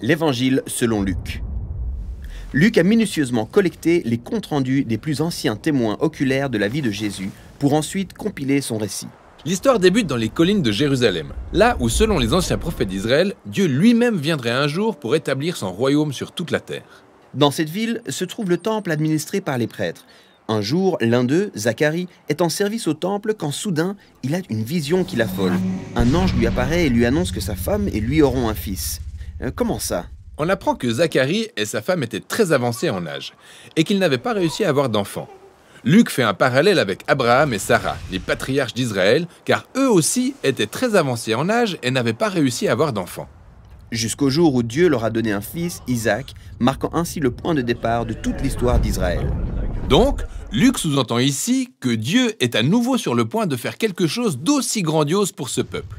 L'Évangile selon Luc. Luc a minutieusement collecté les comptes rendus des plus anciens témoins oculaires de la vie de Jésus pour ensuite compiler son récit. L'histoire débute dans les collines de Jérusalem, là où, selon les anciens prophètes d'Israël, Dieu lui-même viendrait un jour pour établir son royaume sur toute la terre. Dans cette ville se trouve le temple administré par les prêtres. Un jour, l'un d'eux, Zacharie, est en service au temple quand soudain, il a une vision qui l'affole. Un ange lui apparaît et lui annonce que sa femme et lui auront un fils. Comment ça? On apprend que Zacharie et sa femme étaient très avancés en âge et qu'ils n'avaient pas réussi à avoir d'enfants. Luc fait un parallèle avec Abraham et Sarah, les patriarches d'Israël, car eux aussi étaient très avancés en âge et n'avaient pas réussi à avoir d'enfants. Jusqu'au jour où Dieu leur a donné un fils, Isaac, marquant ainsi le point de départ de toute l'histoire d'Israël. Donc, Luc sous-entend ici que Dieu est à nouveau sur le point de faire quelque chose d'aussi grandiose pour ce peuple.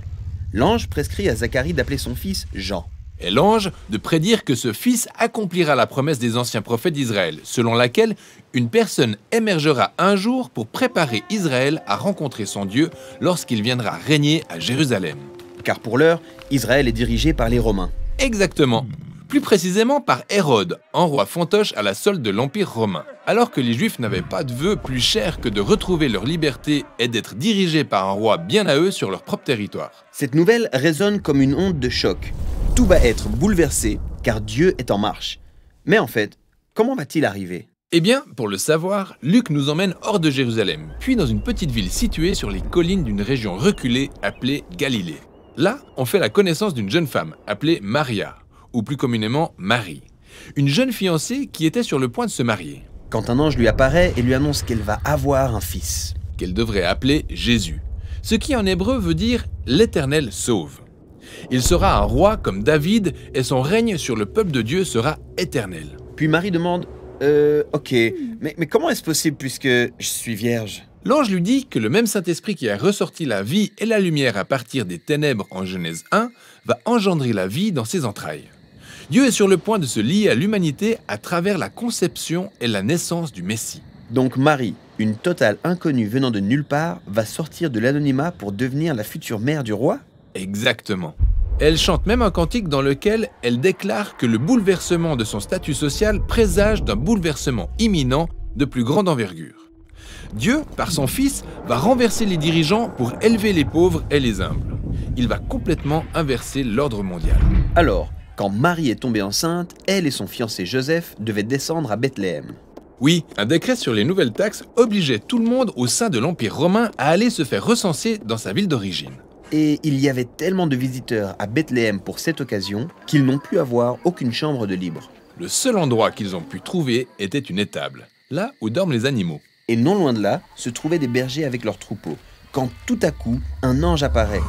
L'ange prescrit à Zacharie d'appeler son fils Jean. Et l'ange de prédire que ce fils accomplira la promesse des anciens prophètes d'Israël, selon laquelle une personne émergera un jour pour préparer Israël à rencontrer son Dieu lorsqu'il viendra régner à Jérusalem. Car pour l'heure, Israël est dirigé par les Romains. Exactement. Plus précisément par Hérode, un roi fantoche à la solde de l'Empire romain. Alors que les Juifs n'avaient pas de vœu plus cher que de retrouver leur liberté et d'être dirigés par un roi bien à eux sur leur propre territoire. Cette nouvelle résonne comme une onde de choc. Tout va être bouleversé car Dieu est en marche. Mais en fait, comment va-t-il arriver? Eh bien, pour le savoir, Luc nous emmène hors de Jérusalem, puis dans une petite ville située sur les collines d'une région reculée appelée Galilée. Là, on fait la connaissance d'une jeune femme appelée Maria, ou plus communément Marie. Une jeune fiancée qui était sur le point de se marier. Quand un ange lui apparaît et lui annonce qu'elle va avoir un fils. Qu'elle devrait appeler Jésus, ce qui en hébreu veut dire « l'Éternel sauve ». Il sera un roi comme David et son règne sur le peuple de Dieu sera éternel. Puis Marie demande ok, mais comment est-ce possible puisque je suis vierge? L'ange lui dit que le même Saint-Esprit qui a ressorti la vie et la lumière à partir des ténèbres en Genèse 1 va engendrer la vie dans ses entrailles. Dieu est sur le point de se lier à l'humanité à travers la conception et la naissance du Messie. Donc Marie, une totale inconnue venant de nulle part, va sortir de l'anonymat pour devenir la future mère du roi? Exactement. Elle chante même un cantique dans lequel elle déclare que le bouleversement de son statut social présage d'un bouleversement imminent de plus grande envergure. Dieu, par son Fils, va renverser les dirigeants pour élever les pauvres et les humbles. Il va complètement inverser l'ordre mondial. Alors, quand Marie est tombée enceinte, elle et son fiancé Joseph devaient descendre à Bethléem. Oui, un décret sur les nouvelles taxes obligeait tout le monde au sein de l'Empire romain à aller se faire recenser dans sa ville d'origine. Et il y avait tellement de visiteurs à Bethléem pour cette occasion qu'ils n'ont pu avoir aucune chambre de libre. Le seul endroit qu'ils ont pu trouver était une étable, là où dorment les animaux. Et non loin de là se trouvaient des bergers avec leurs troupeaux. Quand tout à coup, un ange apparaît.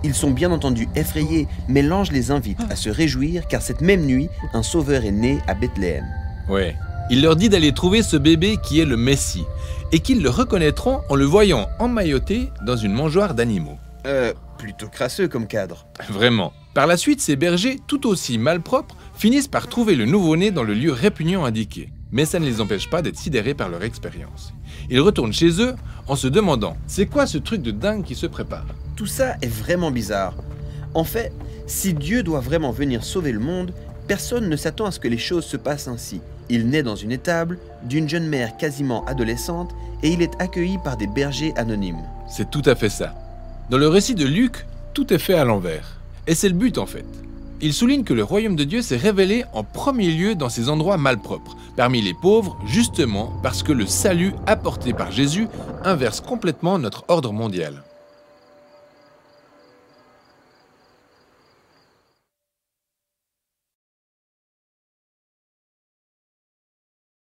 Ils sont bien entendu effrayés, mais l'ange les invite à se réjouir car cette même nuit, un sauveur est né à Bethléem. Ouais, il leur dit d'aller trouver ce bébé qui est le Messie, et qu'ils le reconnaîtront en le voyant emmailloté dans une mangeoire d'animaux. Plutôt crasseux comme cadre. Vraiment. Par la suite, ces bergers, tout aussi malpropres, finissent par trouver le nouveau-né dans le lieu répugnant indiqué. Mais ça ne les empêche pas d'être sidérés par leur expérience. Ils retournent chez eux en se demandant « C'est quoi ce truc de dingue qui se prépare ?» Tout ça est vraiment bizarre. En fait, si Dieu doit vraiment venir sauver le monde, personne ne s'attend à ce que les choses se passent ainsi. Il naît dans une étable, d'une jeune mère quasiment adolescente, et il est accueilli par des bergers anonymes. C'est tout à fait ça. Dans le récit de Luc, tout est fait à l'envers. Et c'est le but en fait. Il souligne que le royaume de Dieu s'est révélé en premier lieu dans ces endroits malpropres, parmi les pauvres, justement parce que le salut apporté par Jésus inverse complètement notre ordre mondial.